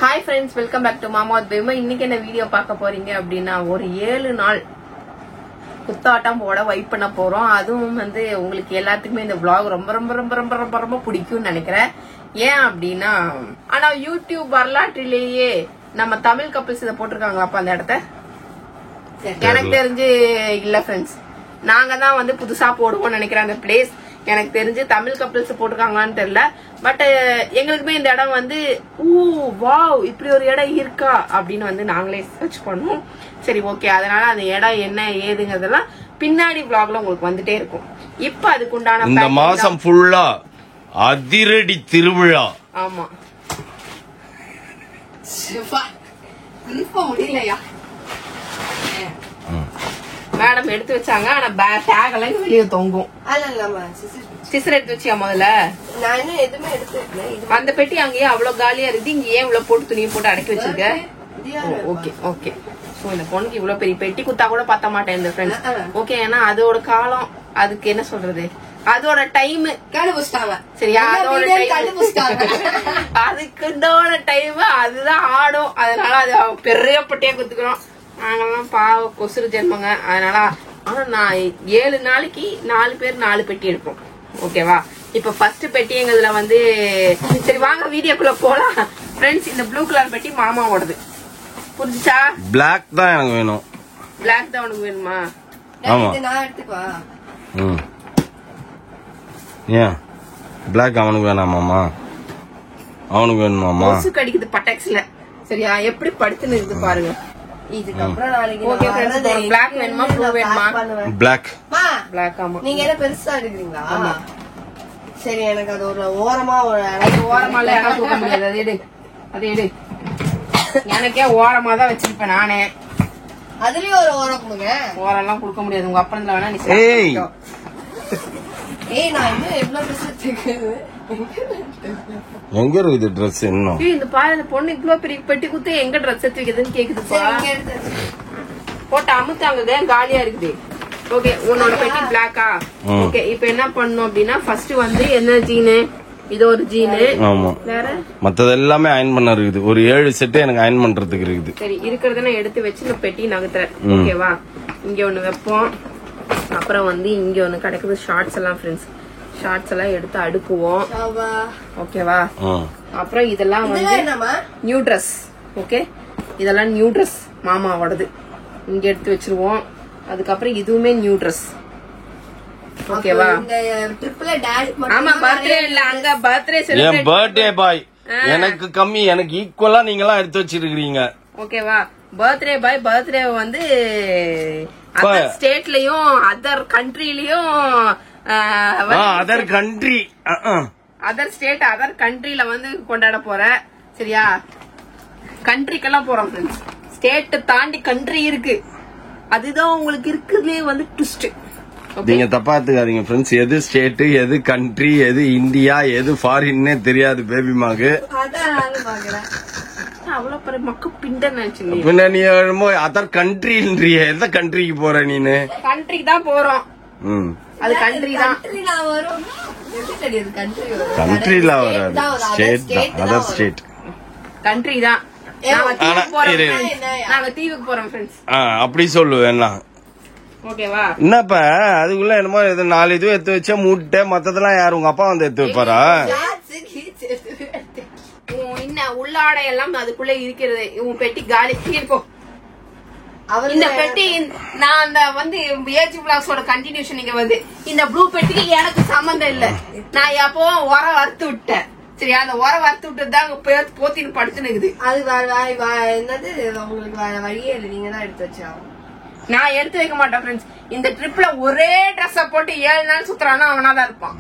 Hi friends, welcome back to மாமாத் பேமா. இன்னைக்கு என்ன வீடியோ பார்க்க போறீங்க அப்படின்னா, ஒரு 7 நாள் குத்தாட்டம் போட வைப் பண்ண போறோம். அதுவும் வந்து உங்களுக்கு எல்லாத்துக்குமே இந்த vlog ரொம்ப ரொம்ப ரொம்ப ரொம்ப ரொம்ப ரொம்ப பிடிக்கும்னு நினைக்கிறேன். ஏன் அப்படின்னா, ஆனா யூடியூப் வரலாற்றிலேயே நம்ம தமிழ் கப்பிள்ஸ் இதை போட்டிருக்காங்களாப்பா அந்த இடத்த? எனக்கு தெரிஞ்சு இல்ல ஃப்ரெண்ட்ஸ். நாங்க தான் வந்து புதுசா போடுவோம்னு நினைக்கிறேன் அந்த பிளேஸ். எனக்கு தெரிஞ்சு தமிழ் கப்பிள்ஸ் போட்டிருக்காங்களான்னு தெரியல. பட் எங்களுக்குமே இந்த இடம் வந்து வாவ் இப்படி ஒரு இடம் இருக்கா அப்படின்னு வந்து நாங்களே சர்ச் பண்ணோம். சரி, ஓகே. அதனால அந்த இடம் என்ன ஏதுங்கிறதெல்லாம் பின்னாடி vlogல உங்களுக்கு வந்துட்டே இருக்கும். இப்ப அதுக்கு உண்டான இந்த மாசம் ஃபுல்லா அதிரடி திருவிழா. ஆமா, முடியலையா மேடம் எடுத்து வச்சாங்க. ஆனா டேக் எல்லாம் வெளியே தொங்கும். சிசர் எடுத்து வச்சியா முதல்ல? நான் இன்னும் எதுவுமே எடுத்து அந்த பெட்டி அங்கேயே அவ்வளவு காலியா இருக்கு. இங்க ஏன் இவ்வளவு போட்டு துணியை போட்டு அடக்கி வச்சிருக்க? Okay okay. சோ இந்த பொண்ணுக்கு இவ்வளவு பெரிய பெட்டி குத்தா கூட பத்த மாட்டேன் இந்த ஃப்ரெண்ட்ஸ். ஓகே, ஏன்னா அதோட காலம், அதுக்கு என்ன சொல்றது, அதோட டைம் கண்டுபிடிச்சிட்டாங்க. சரியா? அதோட கண்டுபிடிச்சிட்டாங்க. அதுக்குண்டோட டைம் அதுதான் ஆடும். அதனால அது பெரிய பெட்டியா குத்துக்கிறோம். நாங்கெல்லாம் பாவ கொசுறு ஜென்மங்க. அதனால ஆனா நான் 7 நாளைக்கு 4 பேர் 4 பெட்டி எடுப்போம். ஓகேவா? இப்ப ஃபர்ஸ்ட் பெட்டிங்கிறதுல வந்து சரி வாங்க வீடியோக்குள்ள போலாம் ஃப்ரெண்ட்ஸ். இந்த ப்ளூ கலர் பெட்டி மாமாவோடது, புரிஞ்சுச்சா? பிளாக் தான் எனக்கு வேணும். பிளாக் தான் உனக்கு வேணுமா? ஆமா, நான் எடுத்துக்குவா. ஏன் பிளாக் அவனுக்கு வேணாமாமா? அவனுக்கு வேணுமாமா? கொசு கடிக்குது பட்டாக்ஸ்ல. சரியா? எப்படி படுத்துன்னு இருக்கு பாருங்க. இதுக்கப்புறம் நாளைக்கு ஓகே ஃப்ரெண்ட்ஸ், பிளாக் வேணுமா ப்ளூ வேணுமா? பிளாக். பிளாக். ஆமா. நீங்க என்ன பெருசா எடுக்கிறீங்களா? சரி, எனக்கு அது ஒரு ஓரமா ஒரு ஓரமால இடம் தூக்க முடியாது. அது எடு, அது எடு. எனக்கே ஓரமா தான் வச்சிருப்பேன் நானே. அதுலயும் ஒரு ஓரம் கொடுங்க. ஓரம் எல்லாம் கொடுக்க முடியாது. உங்க அப்பறத்துல வேணா நீ ஏய். நான் இன்னும் எவ்வளவு பெருசா எடுத்துக்கிறது. எங்க இருக்குது ட்ரெஸ் இன்னும்? இந்த பாரு, இந்த பொண்ணு இவ்வளவு பெரிய பெட்டி குத்து எங்க ட்ரெஸ் எடுத்து வைக்கிறதுன்னு கேக்குதுப்பா. போட்டு அமுத்தாங்க, காலியா இருக்குது. ஓகே, உன்னோட பெட்டி பிளாக்கா? ஓகே, இப்ப என்ன பண்ணணும் அப்படின்னா, ஃபர்ஸ்ட் வந்து என்ன ஜீனு, இது ஒரு ஜீனு. ஆமா, வேற மத்தது எல்லாமே அயன் பண்ண இருக்குது. ஒரு 7 செட் எனக்கு அயன் பண்றதுக்கு இருக்குது. சரி, இருக்கிறத நான் எடுத்து வச்சு இந்த பெட்டி நகர்த்துறேன். ஓகேவா? இங்க ஒண்ணு வைப்போம். அப்புறம் வந்து இங்க ஒண்ணு கிடைக்குது ஷார்ட்ஸ் எல்லாம் ஃப்ரெண்ட்ஸ். ஷார்ட்ஸ் எல்லாம் எடுத்து அடுக்குவோம். ஓகேவா? அப்புறம் இதெல்லாம் வந்து நியூ ட்ரெஸ். ஓகே, இதெல்லாம் நியூ ட்ரெஸ் மாமாவோடது. இங்க எடுத்து வச்சிருவோம். அதுக்கப்புறம் இதுவுமே நியூ ட்ரெஸ். ஓகேவா? ஆமா, பர்த்டே இல்ல, அங்க பர்த்டே என் பர்த்டே பாய் எனக்கு கம்மி, எனக்கு ஈக்குவலா நீங்க எல்லாம் எடுத்து வச்சிருக்கீங்க. ஓகேவா? பர்த்டே பாய் பர்த்டே வந்து அதர் ஸ்டேட்லயும் அதர் கண்ட்ரிலயும் other country other state other கண்ட்ரில வந்து கொண்டாட போற. சரியா? கண்ட்ரிக்கெல்லாம் போறோம் ஃப்ரெண்ட்ஸ். ஸ்டேட் தாண்டி கண்ட்ரி இருக்கு. அதுதான் உங்களுக்கு இருக்குதுலயே வந்து ட்விஸ்ட். நீங்க தப்பா எடுத்துக்காதீங்க ஃப்ரெண்ட்ஸ். எது ஸ்டேட், எது கண்ட்ரி, எது இந்தியா, எது ஃபாரின்னே தெரியாது பேபிமாக்கு. அவ்வளவு பெரிய மக்கு பிண்ட நினைச்சு பின்ன நீ அதர் கண்ட்ரின்றிய, எந்த கண்ட்ரிக்கு போற நீனு? கண்ட்ரிக்கு தான் போறோம். அது கண்ட்ரி தான். கண்ட்ரில வராது, ஸ்டேட் தான். அதர் ஸ்டேட் கண்ட்ரி தான். நாங்க தீவுக்கு போறோம் ஃப்ரெண்ட்ஸ். அப்படி சொல்லுவேன். ஓகேவா? என்னப்ப அதுக்குள்ள என்னமோ 4 இது எடுத்து வச்சா மூட்டை, மத்ததெல்லாம் யாரு உங்க அப்பா வந்து எடுத்து வைப்பாரா? என்ன உள்ளாடை எல்லாம் அதுக்குள்ள இருக்கிறது. உன் பெட்டி காலி இருக்கும். இந்த பெட்டி நான் அந்த வந்து ஏஜ் பிளாக்ஸோட கண்டினியூஷன் இங்க வந்து இந்த ப்ளூ பெட்டிக்கு எனக்கு சம்பந்தம் இல்ல. நான் எப்போ உரம் வறுத்து விட்டேன். சரியா? அந்த உரம் வறுத்து விட்டது தான் போத்தின்னு படுத்துனுக்குது. அது என்னது, உங்களுக்கு வேற வழியே இல்லை. நீங்க தான் எடுத்து வச்சா. நான் எடுத்து வைக்க மாட்டேன் ஃப்ரெண்ட்ஸ். இந்த ட்ரிப்ல ஒரே ட்ரெஸ் போட்டு 7 நாள் சுத்துறானா அவனாதான் இருப்பான்.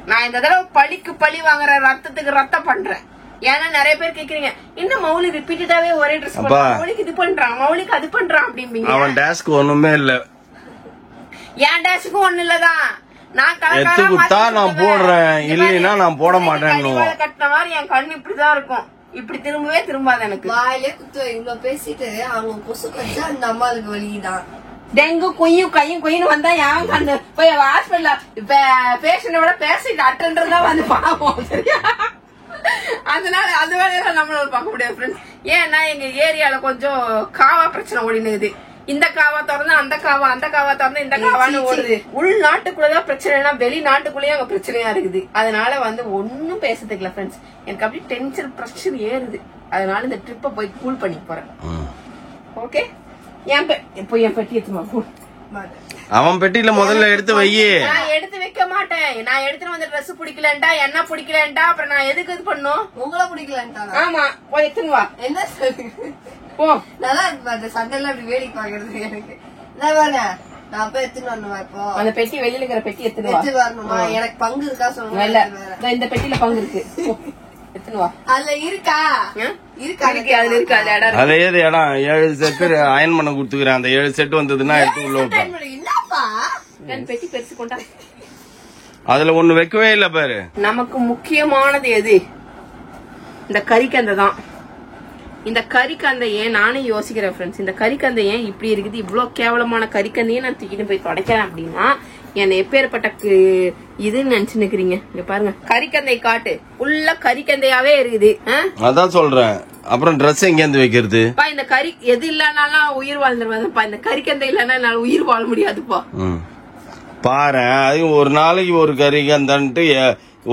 நான் இந்த தடவை பழிக்கு பழி வாங்குற, ரத்தத்துக்கு ரத்தம் பண்றேன். ஏன்னா நிறைய பேர் கேக்குறீங்க, என்ன மௌலி ரிப்பீட்டடாவே ஒரே ட்ரெஸ் பண்றான், மௌலிக்கு இது பண்றான், மௌலிக்கு அது பண்றான் அப்படிம்பீங்க. அவன் டேஸ்க்கு ஒண்ணுமே இல்ல. என் டேஸ்க்கும் ஒண்ணு இல்லதான். நான் எடுத்து குத்தா நான் போடுறேன், இல்லைன்னா நான் போட மாட்டேன். கட்டின மாதிரி என் கண்ணு இப்படிதான் இருக்கும். இப்படி திரும்பவே திரும்பாது எனக்கு. வாயிலே குத்து இவ்வளவு பேசிட்டு அவங்க கொசு கடிச்சா அந்த அம்மாளுக்கு வலிதான். டெங்கு குய்யும் கையும் குயின்னு வந்தா யாரும் கண்ணு போய் ஹாஸ்பிட்டல்ல பேஷண்டோட பேசிட்டு அட்டன்றதா வந்து பாவம். சரியா? அதனால அந்த வேலையெல்லாம் நம்மளால பார்க்க முடியாது ஃப்ரெண்ட்ஸ். ஏன்னா எங்க ஏரியால கொஞ்சம் காவா பிரச்சனை ஓடினுது. இந்த காவா திறந்தா அந்த காவா, அந்த காவா திறந்தா இந்த காவான்னு ஓடுது. உள்நாட்டுக்குள்ளதான் பிரச்சனைனா வெளிநாட்டுக்குள்ளேயே அங்க பிரச்சனையா இருக்குது. அதனால ஒன்னும் பேசுறதுக்குல ஃப்ரெண்ட்ஸ். எனக்கு அப்படியே டென்ஷன் பிரஷர் ஏறுது. அதனால இந்த ட்ரிப்பை போய் கூல் பண்ணி போறேன். ஓகே, என் பெட்டி எடுத்து அவன் பெட்டியில முதல்ல எடுத்து வையே. நான் எடுத்து வைக்க மாட்டேன். நான் எடுத்துட்டு வந்து ட்ரெஸ் பிடிக்கலன்டா, என்ன பிடிக்கலன்டா, அப்புறம் நான் எதுக்கு இது பண்ணும்? உங்களை பிடிக்கலன்டா? ஆமா, போய் எடுத்துன்னு வா. என்ன போ. நல்லா இருக்கு அந்த சண்டெல்லாம் அப்படி வேடிக்கை பாக்குறது எனக்கு. நான் போய் எடுத்துன்னு வரணுமா? இப்போ அந்த பெட்டி வெளியில இருக்கிற பெட்டி எடுத்துட்டு வரணுமா? எனக்கு பங்கு இருக்கா சொல்லுங்க. இல்ல, இந்த பெட்டியில பங்கு இருக்கு. அதுல இருக்கா? அதுல இருக்கு. அது ஏது இடம்? 7 செட்டு அயன் பண்ண கொடுத்துக்கிறேன். அந்த 7 செட் வந்ததுன்னா எடுத்து உள்ள வைப்பேன். பெட்டி பெருசு கொண்டா. அதுல ஒண்ணு வைக்கவே இல்ல பாரு. நமக்கு முக்கியமானது எது? இந்த கறிக்கந்தை தான். இந்த கறிக்கந்தை ஏன் நானே யோசிக்கிறேன் ஃப்ரெண்ட்ஸ். இந்த கறிக்கந்தை ஏன் இப்படி இருக்குது? இவ்வளவு கேவலமான கறிக்கந்தையே நான் தூக்கிட்டு போய் தொடைக்கிறேன் அப்படின்னா என்ன எப்பேற்பட்ட இதுன்னு நினைச்சு நிக்கிறீங்க? இங்க பாருங்க, கறிக்கந்தை காட்டு உள்ள கறிக்கந்தையாவே இருக்குது. அதான் சொல்றேன். அப்புறம் ட்ரெஸ் எங்க இருந்து வைக்கிறது? இந்த கறி எது இல்லனாலும் உயிர் வாழ்ந்துருவாங்கப்பா. இந்த கறிக்கந்தை இல்லன்னா என்னால உயிர் வாழ முடியாதுப்பா. பாரு, அது ஒரு நாளைக்கு ஒரு கறிக்கந்தைன்ட்டு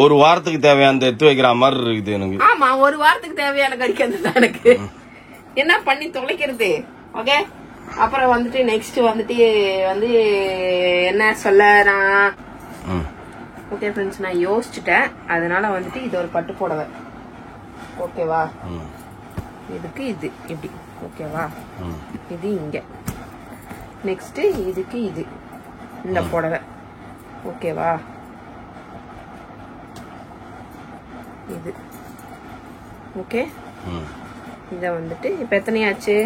ஒரு வாரத்துக்கு தேவையான எடுத்து வைக்கிற மாதிரி இருக்குது எனக்கு. ஆமா, ஒரு வாரத்துக்கு தேவையான கறிக்கந்தை தான் எனக்கு. என்ன பண்ணி தொலைக்கிறது? ஓகே, அப்புறம் நெக்ஸ்ட் என்ன சொல்ல நான். ஓகே ஃப்ரெண்ட்ஸ், நான் யோசிச்சுட்டேன். அதனால இது ஒரு பட்டு புடவை. ஓகேவா? இதுக்கு இது இப்படி. ஓகேவா? இது இங்க. நெக்ஸ்ட் இதுக்கு இது இந்த புடவை. ஓகேவா? இது ஓகே. இத இப்ப எத்தனையாச்சு?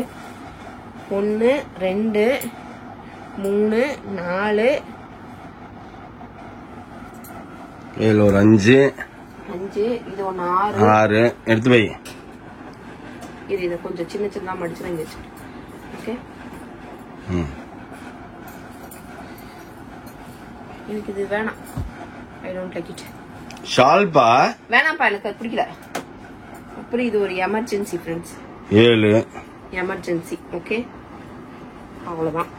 1 2 3 4 7 ஒரு 5 இது 1 6 எடுத்து வை. இது கொஞ்சம் சின்ன சின்னதா மடிச்சு இங்க வச்சு. ஓகே, எனக்கு இது வேணாம். I don't like it. ஷால்பா வேணாம்ப்பா, எனக்கு அது பிடிக்கல. அப்புறம் இது ஒரு எமர்ஜென்சி ஃப்ரெண்ட்ஸ். 7 எமர்ஜென்சி. ஓகே, அவ்வளவுதான்.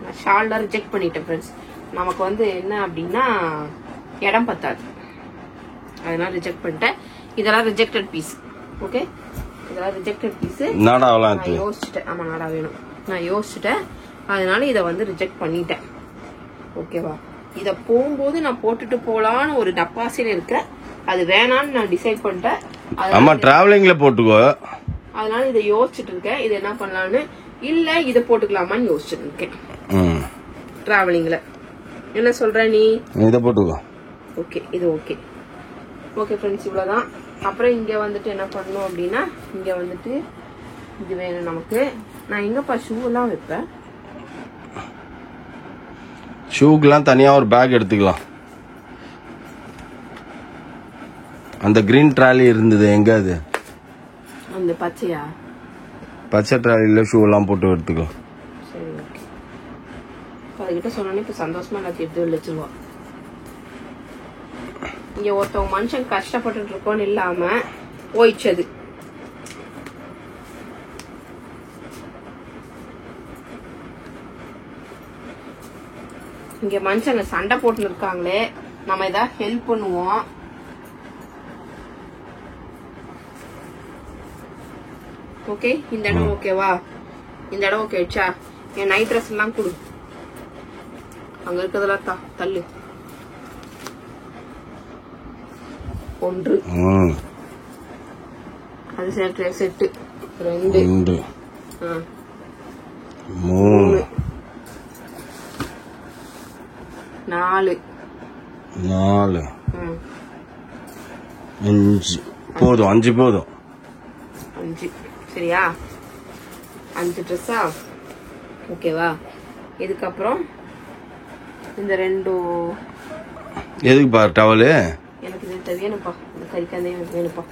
நான் ஷால்டா ரிஜெக்ட் பண்ணிட்டேன் ஃப்ரெண்ட்ஸ். நமக்கு என்ன அப்படின்னா இடம் பத்தாது. அதனால ரிஜெக்ட் பண்ணிட்டேன். இதெல்லாம் ரிஜெக்டட் பீஸ். ஓகே, இதெல்லாம் ரிஜெக்டட் பீஸ். நாடாவலாம் யோசிச்சுட்டேன். ஆமா, நாடா வேணும். நான் யோசிச்சுட்டேன். அதனால இத ரிஜெக்ட் பண்ணிட்டேன். ஓகேவா? இத போகும்போது நான் போட்டுட்டு போலான்னு ஒரு டப்பாசில இருக்கேன். அது வேணான்னு நான் டிசைட் பண்ணிட்டேன். ஆமா, டிராவலிங்ல போட்டுக்கோ. அதனால இத யோசிச்சுட்டு இருக்கேன். இது என்ன பண்ணலாம்னு. இல்ல இத போட்டுக்கலாமான்னு யோசிச்சுட்டு இருக்கேன். டிராவலிங்ல என்ன சொல்ற நீ? இத போட்டுக்கோ. ஓகே, இது ஓகே. ஓகே ஃப்ரெண்ட்ஸ், இவ்வளவுதான். அப்புறம் இங்க என்ன பண்ணணும் அப்படின்னா, இங்க இது வேணும் நமக்கு. நான் எங்கப்பா ஷூ எல்லாம் வைப்பேன்? ஷூக்கெல்லாம் தனியா ஒரு பேக் எடுத்துக்கலாம். அந்த கிரீன் ட்ராலி இருந்தது எங்க? அது அந்த பச்சையா? பச்சை ட்ராலில ஷூ எல்லாம் போட்டு எடுத்துக்கோ. சரி, ஓகே. அதுகிட்ட சொன்னோன்னே இப்ப சந்தோஷமா எல்லாத்தையும் எடுத்து வச்சிருவோம். இங்க ஒருத்தவங்க மனுஷன் கஷ்டப்பட்டு இருக்கோன்னு இல்லாம போயிச்சது. இங்க மனுஷங்க சண்டை போட்டு இருக்காங்களே, நம்ம ஏதாவது ஹெல்ப் பண்ணுவோம். ஓகே, இந்த இடம் ஓகேவா? இந்த இடம் ஓகே ஆச்சா? என் நைட் ட்ரெஸ் எல்லாம் கொடு. அங்க இருக்கிறதெல்லாம் தள்ளு. 1 அது செட்டு 2 3 4 5 போதும். 5 போதும். 5 சரியா? 5 ட்ரெஸ்ஸா? ஓகேவா? இதுக்கப்புறம் இந்த 2 எதுக்கு பாரு டவலு? எனக்கு இது வேணும்ப்பா. இந்த கறிக்கந்தை எனக்கு வேணும்ப்பா.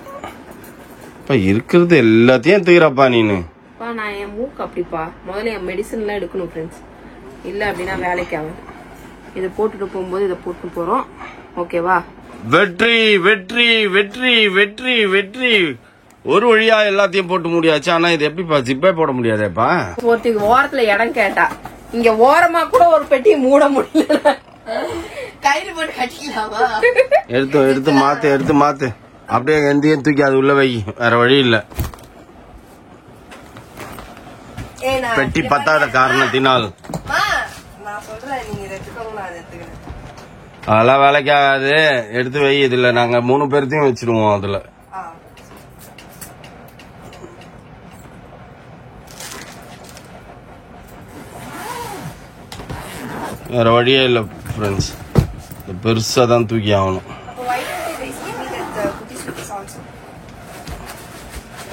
இருக்கிறது எல்லாத்தையும் எடுத்துக்கிறப்பா நீனு. நான் என் மூக்கு அப்படிப்பா. முதல்ல என் மெடிசன் எல்லாம் எடுக்கணும் ஃப்ரெண்ட்ஸ். இல்ல அப்படின்னா வேலைக்கு ஆகுது. இதை போட்டுட்டு போகும்போது இதை போட்டு போறோம். ஓகேவா? வெற்றி வெற்றி வெற்றி வெற்றி வெற்றி. ஒரு வழியா எல்லாத்தையும் போட்டு முடியாச்சு. ஆனா இது எப்படிப்பா ஜிப்பே போட முடியாதேப்பா. ஒருத்தருக்கு ஓரத்துல இடம் கேட்டா இங்க ஓரமா கூட ஒரு பெட்டி மூட முடியல. கையில போட்டு கட்டிக்கலாமா? எடுத்து மாத்து அப்படியே எந்தையும் தூக்கி அது உள்ள வை. வேற வழி இல்ல. பெட்டி பத்தாத காரணத்தினால் நான் சொல்றேன், நீங்க எடுத்துக்கோங்க, நான் எடுத்துக்கிறேன். அதெல்லாம் வேலைக்கு ஆகாது. எடுத்து வை. இதுல நாங்க 3 பேர்த்தையும் வச்சிருவோம். அதுல வேற வழியே இல்ல ஃப்ரெண்ட்ஸ். பெருசா தான் தூக்கி ஆகணும்.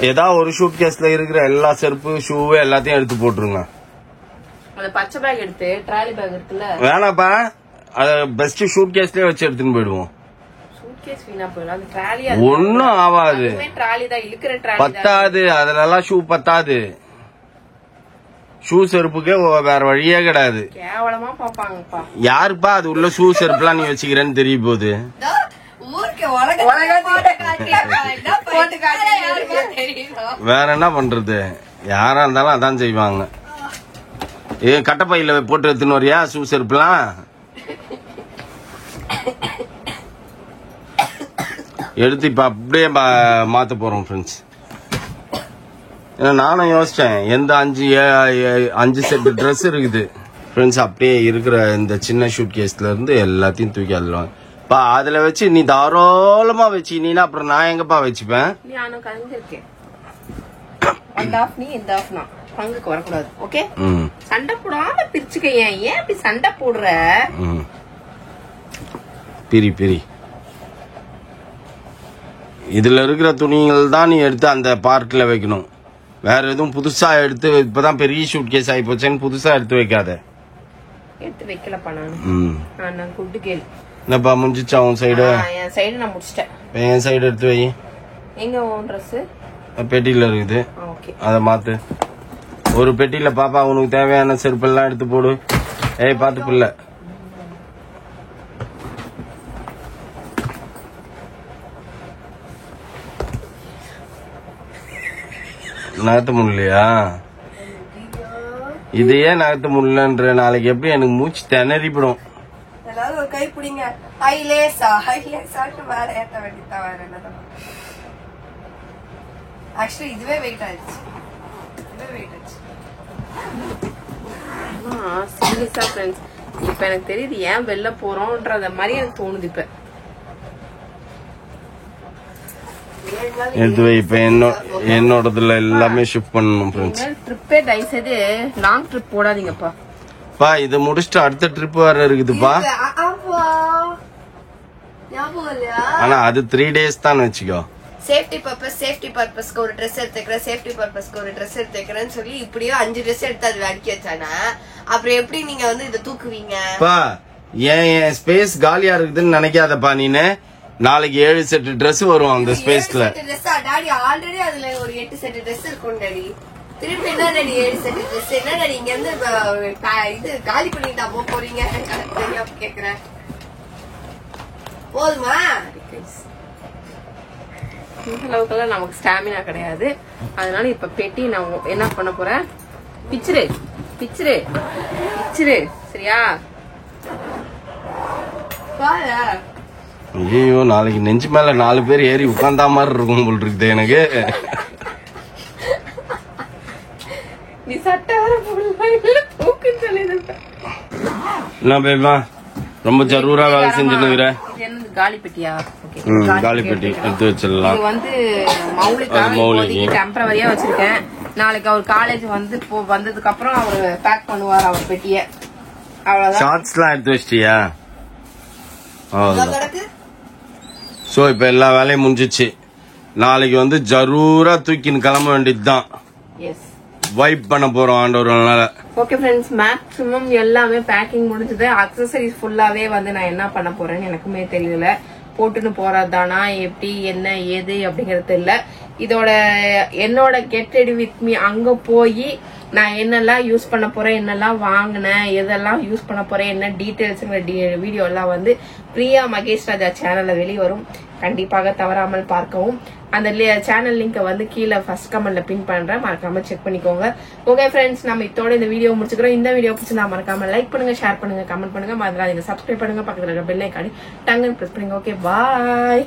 ஏதாவது ஒரு ஷூட் கேஸ்ல இருக்கிற எல்லா செருப்பு ஷூ எல்லாத்தையும் எடுத்து போட்டுருங்க. பச்சை பேக் எடுத்து ட்ராலி பேக் இருக்குல்ல, வேணாப்பா. அத பெஸ்ட் ஷூட் கேஸ்லயே வச்சு எடுத்துன்னு போயிடுவோம். ஒன்னும் ஆகாது. பத்தாது. அதுல ஷூ பத்தாது. ஷூ செருப்புக்கே வேற வழியே கிடையாது. கேவலமா பாப்பாங்கப்பா. யாருப்பா அது உள்ள ஷூ செருப்புலாம் நீ வச்சுக்கிறேன்னு தெரிய போகுது. வேற என்ன பண்றது? யாரா இருந்தாலும் அதான் செய்வாங்க. கட்டப்பையில போட்டு எடுத்துன்னு வரியா ஷூ செருப்புலாம்? எடுத்து இப்ப அப்படியே மாத்த போறோம் ஃப்ரெண்ட்ஸ். நானும் யோசிச்சேன் எந்த 5 செட் ட்ரெஸ் இருக்குது ஃப்ரெண்ட்ஸ். அப்படியே இருக்கிற இந்த சின்ன ஷூட் கேஸ்ல இருந்து எல்லாத்தையும் தூக்கி அதுல அதுல வச்சு நீ தாராளமா வச்சு நீனா அப்புறம் நான் எங்கப்பா வச்சுப்பேன். பங்குக்கு வரக்கூடாது. ஓகே, சண்டை போடாம பிரிச்சுக்க. ஏன் இப்படி சண்டை போடுற? பிரி இதுல இருக்கிற துணிகள் தான் நீ எடுத்து அந்த பார்ட்ல வைக்கணும். வேற எதுவும் புதுசா எடுத்து இப்பதான் பெரிய ஷூட் கேஸ் ஆகி போச்சேன்னு புதுசா எடுத்து வைக்காத. எடுத்து வைக்கலப்பா நான் குட்டு கேள். என்னப்பா முடிஞ்சிச்சா உன் சைடு? என் சைடு நான் முடிச்சிட்டேன். என் சைடு எடுத்து வை. எங்க உன் ட்ரெஸ்? பெட்டியில இருக்குது. அத மாத்து. ஒரு பெட்டியில பாப்பா உனக்கு தேவையான செருப்பெல்லாம் எடுத்து போடு. ஏய் பாத்து புள்ள. நகர்த்த முடியலையா? இதையே நகர்த்த முடியலன்ற நாளைக்கு எப்படி எனக்கு மூச்சு திணறிப்படும். எல்லாரும் ஒரு கை பிடிங்க. மேல ஏத்த வேண்டியதான். வேற என்ன? ஆக்சுவலி இதுவே வெயிட் ஆயிடுச்சு. சீரியஸா ஃப்ரெண்ட்ஸ், இப்ப எனக்கு தெரியுது ஏன் வெளில போறோம்ன்றத மாதிரி எனக்கு தோணுது. இப்ப எடுத்து வை. இப்ப என்னோடதுல எல்லாமே ஷிஃப்ட் பண்ணணும் ஃப்ரெண்ட்ஸ். ட்ரிப்பே தயவுசெய்து லாங் ட்ரிப் போடாதீங்கப்பா. பா இதை முடிச்சுட்டு அடுத்த ட்ரிப் வேற இருக்குதுப்பா. ஆனா அது 3 days தான் வச்சுக்கோ. சேஃப்டி பர்பஸ்க்கு ஒரு ட்ரெஸ் எடுத்துக்கிறேன், சேஃப்டி பர்பஸ்க்கு ஒரு ட்ரெஸ் எடுத்துக்கிறேன்னு சொல்லி இப்படியோ 5 ட்ரெஸ் எடுத்து அது அடிக்க வச்சானா அப்புறம் எப்படி நீங்க இதை தூக்குவீங்க? என் ஸ்பேஸ் காலியா இருக்குதுன்னு நினைக்காதப்பா நீனு. நாளைக்கு 7 செட் ட்ரெஸ் வரும் அந்த ஸ்பேஸ்ல. டாடி ஆல்ரெடி அதுல ஒரு 8 செட் ட்ரெஸ் இருக்கும் டாடி. திருப்பி என்ன டாடி 7 செட் ட்ரெஸ்? என்ன டாடி இங்க இருந்து இது காலி பண்ணிட்டா போறீங்க கேக்குறேன். போதுமா? அளவுக்கெல்லாம் நமக்கு ஸ்டாமினா கிடையாது. அதனால இப்ப பெட்டி நான் என்ன பண்ண போறேன், பிச்சிரு சரியா? ஐயோ நாளைக்கு நெஞ்சு மேல 4 பேர் ஏறி உட்கார்ந்தா மாதிரி இருக்கும் போல் இருக்குது எனக்கு. நீ சட்டை என்ன பேபா ரொம்ப ஜரூரா வேலை செஞ்சுருக்கிற? காலி பெட்டியா? காலி பெட்டி எடுத்து வச்சிடலாம். இது வந்து மௌலிக்கு டெம்பரவரியா வச்சிருக்கேன். நாளைக்கு அவர் காலேஜ் வந்ததுக்கு அப்புறம் அவரு பேக் பண்ணுவார் அவர் பெட்டிய. அவ்வளவுதான். ஷார்ட்ஸ்லாம் எடுத்து வச்சிட்டியா? சோ இப்ப எல்லா வேலையும் முடிஞ்சிச்சு. நாளைக்கு ஜரூரா தூக்கின்னு கிளம்ப வேண்டியதுதான். வைப் பண்ண போறோம் ஆண்டவரால. ஓகே ஃப்ரெண்ட்ஸ், மேக்ஸிமம் எல்லாமே பேக்கிங் முடிஞ்சது. அக்சசரிஸ் ஃபுல்லாவே நான் என்ன பண்ண போறேன்னு எனக்குமே தெரியல. போட்டுன்னு போறதானா எப்படி என்ன ஏது அப்படிங்கறது தெரியல. இதோட என்னோட கெட் ரெடி வித் மீ அங்க போய் நான் என்னெல்லாம் யூஸ் பண்ண போறேன், என்னெல்லாம் வாங்கினேன், எதெல்லாம் யூஸ் பண்ண போறேன், என்ன டீடைல்ஸ் வீடியோ எல்லாம் வந்து பிரியா மகேஷ் ராஜா சேனல்ல வெளியே வரும். கண்டிப்பாக தவறாமல் பார்க்கவும். அந்த சேனல் லிங்கை வந்து கீழே ஃபர்ஸ்ட் கமெண்ட்ல பின் பண்றேன், மறக்காம செக் பண்ணிக்கோங்க. ஓகே ஃப்ரெண்ட்ஸ், நம்ம இதோட இந்த வீடியோ முடிச்சுக்கிறோம். இந்த வீடியோ பிடிச்சி நான் மறக்காம லைக் பண்ணுங்க, ஷேர் பண்ணுங்க, கமெண்ட் பண்ணுங்க, மறந்துடாதீங்க சப்ஸ்கிரைப் பண்ணுங்க, பக்கத்துல இருக்க பெல் ஐகானை டங்குன்னு பிரஸ் பண்ணுங்க. ஓகே, பாய்.